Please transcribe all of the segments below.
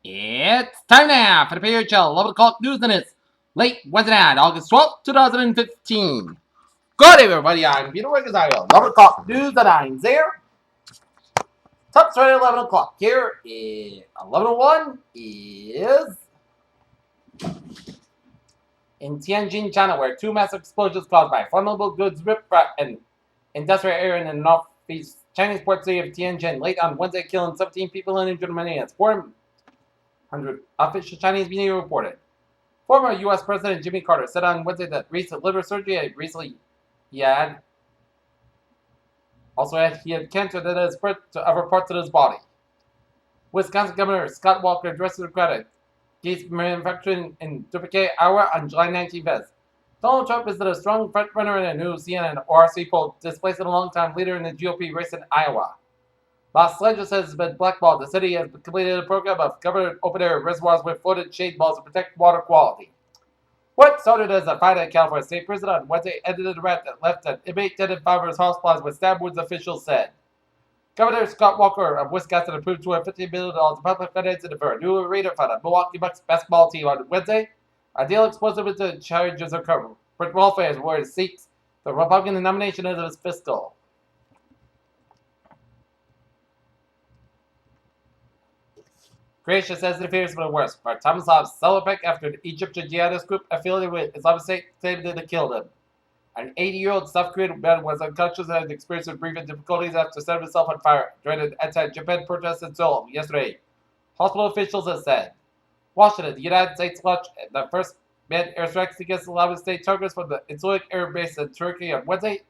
It's time now for the PHL 11 o'clock news and it's late Wednesday night, August 12th, 2015. Good evening, everybody. I'm Peter Wiggins. I got 11 o'clock news and I'm there. Top story at 11 o'clock. Here is 11:01 is in Tianjin, China, where two massive explosions caused by flammable goods ripped from an industrial area in the northeast Chinese port city of Tianjin late on Wednesday, killing 17 people and injured many as 400 official Chinese media reported. Former U.S. President Jimmy Carter said on Wednesday that recent liver surgery he had cancer that had spread to other parts of his body. Wisconsin Governor Scott Walker addressed the crowd at Gates Manufacturing in Topeka, Iowa on July 19th as Donald Trump is a strong frontrunner in a new CNN ORC poll, displacing a longtime leader in the GOP race in Iowa. Los Angeles has been blackballed. The city has completed a program of covered open-air reservoirs with floated shade balls to protect water quality. What started as a fight at California State Prison on Wednesday ended in a rat that left an inmate dead in Farmer's hospital with stab wounds, officials said. Governor Scott Walker of Wisconsin approved $250 million in public financing for a new arena for the Milwaukee Bucks basketball team on Wednesday. A deal explosive into charges of corporate welfare where it seeks the Republican nomination of his fiscal. Croatia says it appears for the worst, but Tomislav Selipek after the Egyptian jihadist group affiliated with Islamic State claimed that they killed him. An 80-year-old South Korean man was unconscious and had experienced breathing difficulties after setting himself on fire during an anti-Japan protest in Seoul yesterday. Hospital officials have said. Washington, the United States launched the first manned airstrikes against Islamic State targets from the Incirlik Air Base in Turkey on Wednesday.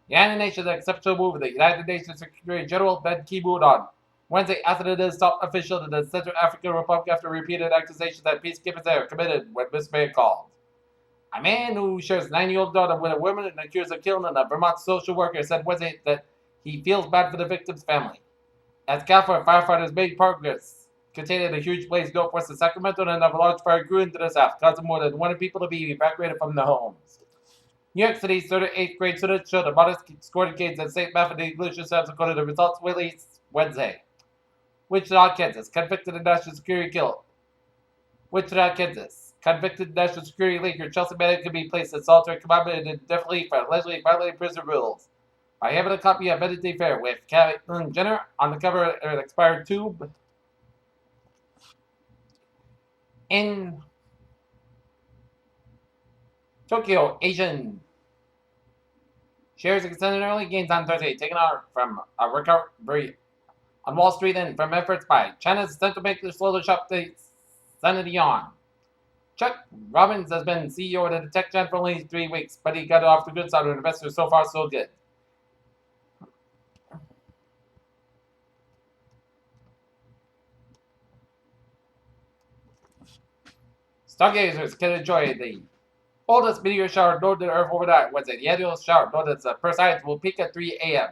The United Nations exceptional move of the United Nations Secretary General Ban Ki-moon on Wednesday after the top official in the Central African Republic after repeated accusations that peacekeepers there committed when misbehaved called. A man who shares a 9-year-old daughter with a woman and accused of killing a Vermont social worker said Wednesday that he feels bad for the victim's family. As California firefighters made progress containing a huge blaze northwest of Sacramento and a large fire grew into the south, causing more than 100 people to be evacuated from their homes. New York City's 38th grade students showed a modest score in gains at St. Matthew English exams according to results released Wednesday. Wichita, Kansas, convicted national security killer. Wichita, Kansas, convicted national security leaker Chelsea Manning could be placed in solitary confinement indefinitely for allegedly violating prison rules by having a copy of Vanity Fair with Caitlyn Jenner on the cover of an expired tube. In Tokyo, Asian shares extended early gains on Thursday, taken out from a recovery on Wall Street and from efforts by China's central bank to slow the shop the Senate yuan. Chuck Robbins has been CEO of the tech giant for only 3 weeks, but he got it off the good side with investors so far so good. Stargazers can enjoy the oldest meteor shower known to Earth overnight Wednesday. The annual shower, known as the Perseid, will peak at 3 a.m.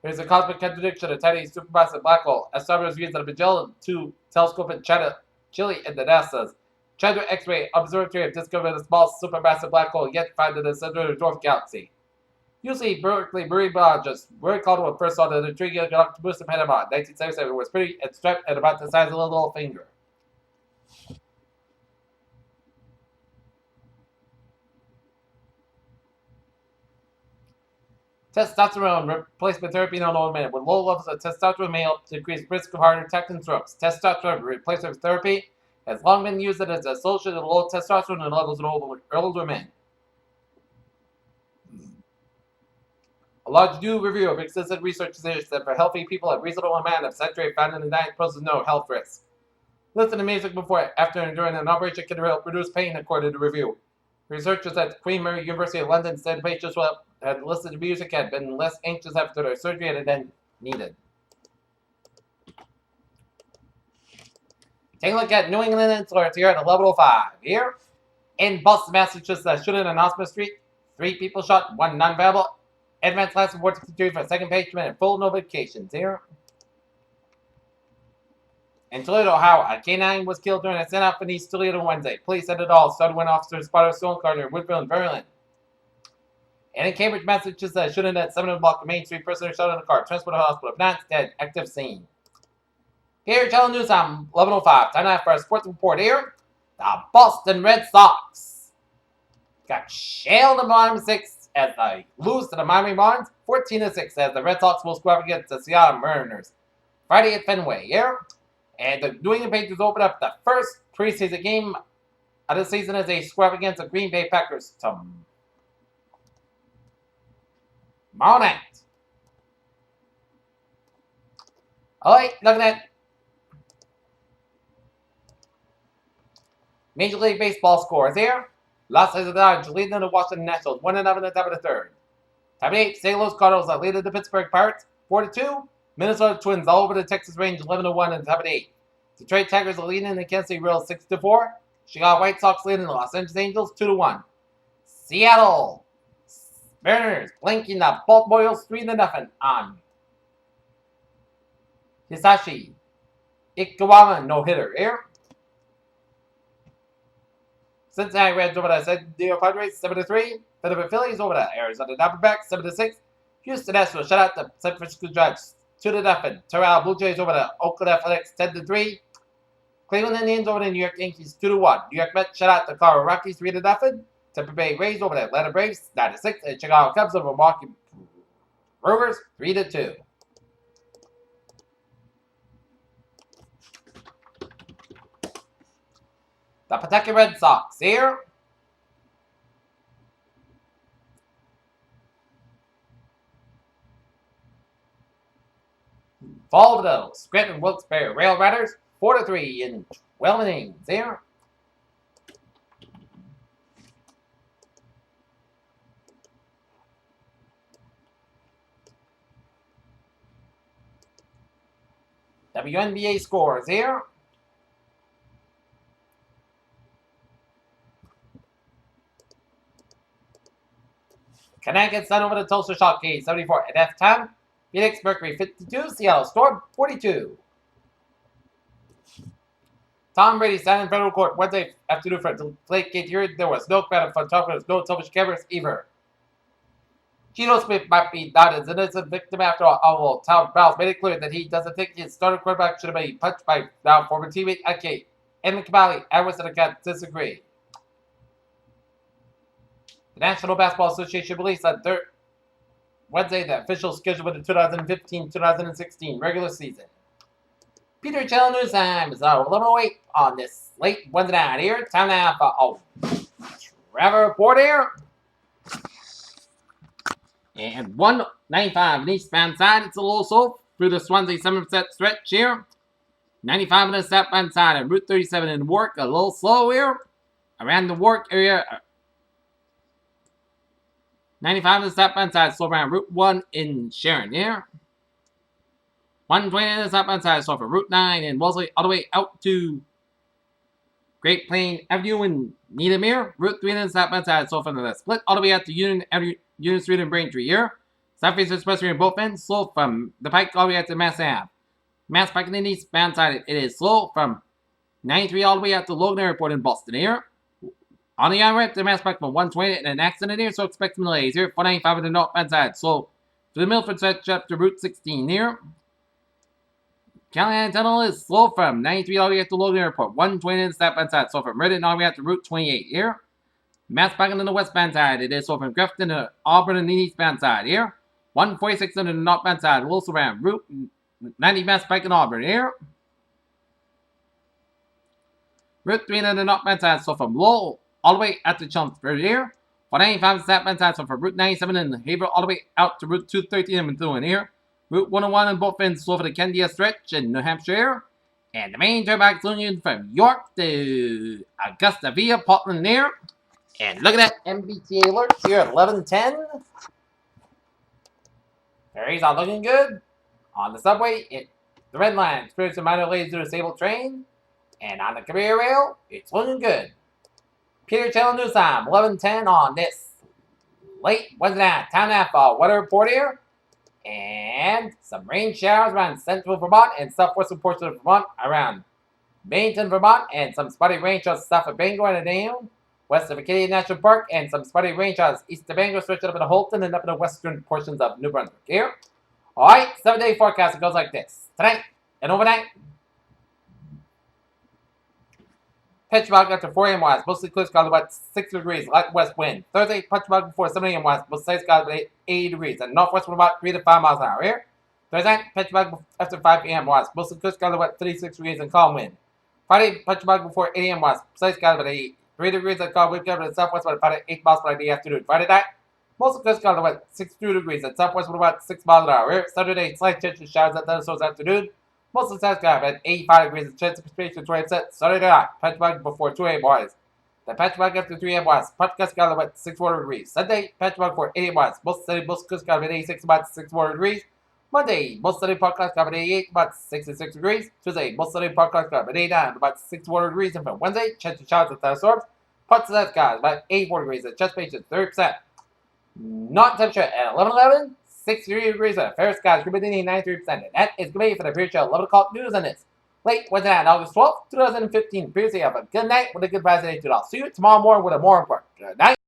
There is a cosmic contradiction, a tiny supermassive black hole. Astronomers use the Magellan 2 telescope in Chile and the NASA's Chandra X-ray Observatory have discovered a small supermassive black hole yet found in the center of the dwarf galaxy. Usually, Berkeley marine biologists Roy Caldwell first saw the intriguing octopus in Panama in 1977. It was pretty and striped and about the size of a little finger. Testosterone replacement therapy in older men. With low levels of testosterone may help decrease risk of heart attack and strokes. Testosterone replacement therapy has long been used as associated with low testosterone levels in older men. A large new review of extensive research suggests that for healthy people, a reasonable amount of saturated fat in the diet poses no health risk. Listen to music before, after, and during an operation can help reduce pain, according to the review. Researchers at Queen Mary University of London said patients who had listened to music had been less anxious after their surgery had been needed. Take a look at New England influence here at 11:05. Here in Boston, Massachusetts, shooting on Osmond Street, 3 people shot, 1 non-viable. Advanced last report to for second page and full notifications here. In Toledo, Ohio, a K-9 was killed during a standoff in East Toledo Wednesday. Police said it all started when officers spotted a stolen car near Woodville and Maryland. And in Cambridge, Massachusetts, shooting at 7 block of Main Street, person shot in a car, transported to hospital. If not, dead. Active scene. Here, Channel News on 11:05. Time now for a sports report here. The Boston Red Sox got shelled in the bottom 6 as they lose to the Miami Marlins 14-6 as the Red Sox will square up against the Seattle Mariners Friday at Fenway here. And the New England Patriots open up the first preseason game of the season as they square up against the Green Bay Packers tomorrow night. All right, looking at Major League Baseball scores here. Los Angeles Dodgers leading the Washington Nationals 1-0 in the top of the third. Top 8, St. Louis Cardinals are leading the Pittsburgh Pirates 4-2. Minnesota Twins all over the Texas Rangers 11-1 in the top of 8. Detroit Tigers are leading the Kansas City Royals 6-4. Chicago White Sox leading the Los Angeles Angels 2-1. Seattle Mariners blanking the Baltimore Orioles 3-0 on Hisashi Ikawama no-hitter here. Cincinnati Reds over the San Diego Padres 7-3. Philadelphia Phillies over the Arizona Diamondbacks 7-6. Houston Astros shut out the San Francisco Giants 2-0. Toronto Blue Jays over the Oakland Athletics 10-3. Cleveland Indians over the New York Yankees 2-1. New York Mets shut out the Colorado Rockies 3-0. Tampa Bay Rays over the Atlanta Braves 9-6. And Chicago Cubs over Milwaukee Brewers 3-2. The Pawtucket Red Sox here. Fall to the Scranton Wilkes-Barre Rail Riders 4-3 in 12 innings here. WNBA scores here. Connecticut Sun over the Tulsa Shock Cage 74 at halftime. Phoenix Mercury 52, Seattle Storm 42. Tom Brady signed in federal court Wednesday afternoon for a deflategate hearing. There was no crowd of photographers, no television cameras either. Geno Smith might be not as innocent victim after all, although Tom Browse made it clear that he doesn't think his starting quarterback should have been punched by now former teammate Ake. Evan Kamali and Weston Account disagree. The National Basketball Association released on Wednesday the official schedule for the 2015-2016 regular season. Peter Channel News Time is 11:08 on this late Wednesday night here. Time now for Trevor Report here. And 195 on the eastbound side. It's a little slow through the Swansea 7% stretch here. 95 on the southbound side and Route 37 in Warwick. A little slow here. Around the Warwick area. 95 on the southbound side, slow around Route 1 in Sharon here. 120 on the southbound side, slow from Route 9 in Wellesley, all the way out to Great Plain Avenue in Needham here. Route 3 on the southbound side, slow from the split, all the way out to Union Street in Braintree here. Southeast Expressway in both ends, slow from the Pike all the way out to Mass Ave. Mass Pike on the eastbound side, it is slow from 93 all the way out to Logan Airport in Boston here. On the on-ramp to Mass Pike from 120 and an accident here, so expect some delays here. 495 on the northbound side, slow to the Milford stretch up to Route 16 here. Callahan Tunnel is slow from 93 all the way up to Logan Airport. 120 on the southbound side, slow from Reddit all the way out to Route 28 here. Mass Pike on the westbound side, it is slow from Grafton to Auburn on the eastbound side here. 146 on the northbound side, also around Route 90 Mass Pike in Auburn here. Route 3 on the northbound side, slow from Lowell all the way out to Chelmsford here. 195 southbound side, so from Route 97 in Haverhill all the way out to Route 213 in Methuen here. Route 101 on both ends, slow for the Candia stretch in New Hampshire here. And the main turnback union from York to Augusta via Portland here. And look at that MBTA alerts here at 11:10. Ferries are looking good. On the subway, the red line experiencing minor delays due to disabled train. And on the Career Rail, it's looking good. Peter Channel News Time, 11:10 on this late Wednesday night. Time now for weather report here. And some rain showers around central Vermont and southwestern portions of Vermont, around Bennington, Vermont, and some spotty rain showers south of Bangor and Dane, west of Acadia National Park, and some spotty rain showers east of Bangor, stretching up into Holton and up in the western portions of New Brunswick here. Alright, 7-day forecast. It goes like this. Tonight and overnight, Pitch fog after 4 a.m. west, mostly clear skies about 6 degrees, light west wind. Thursday, pitch fog before 7 a.m. west, mostly skies about 80 degrees, and northwest wind about 3 to 5 miles an hour. Here, Thursday, pitch fog after 5 a.m. west, mostly clear skies about 36 degrees and calm wind. Friday, pitch fog before 8 a.m. west, mostly skies about 3 degrees and calm wind cover to the southwest about 8 miles per hour in the afternoon. Friday night, mostly clear skies about 62 degrees and southwest wind about 6 miles an hour. Here, Saturday, slight chance of showers at thunderstorms afternoon. Most of the sky at 85 degrees and chance of precipitation 20%. Saturday night, patch fog before 2 a.m. west. The patch fog after 3 a.m. west. Patch sky at 64 degrees. Sunday, patch fog for 8 a.m. west. Most sunny, most sky at 86, about 64 degrees. Monday, most sunny, patch sky at 88, about 66 degrees. Tuesday, most sunny, patch sky at 89, about 64 degrees. And from Wednesday, chance of showers and thunderstorms. Parts of the sky about 84 degrees and chance of precipitation 30%. Not temperature at 11:11. 63 degrees and fair skies, humidity 93%. And that is going to be for the future 11 o'clock news on this. Late Wednesday night, August 12th, 2015. Previously, have a good night with a good president. I'll see you tomorrow morning with a more important. Good night.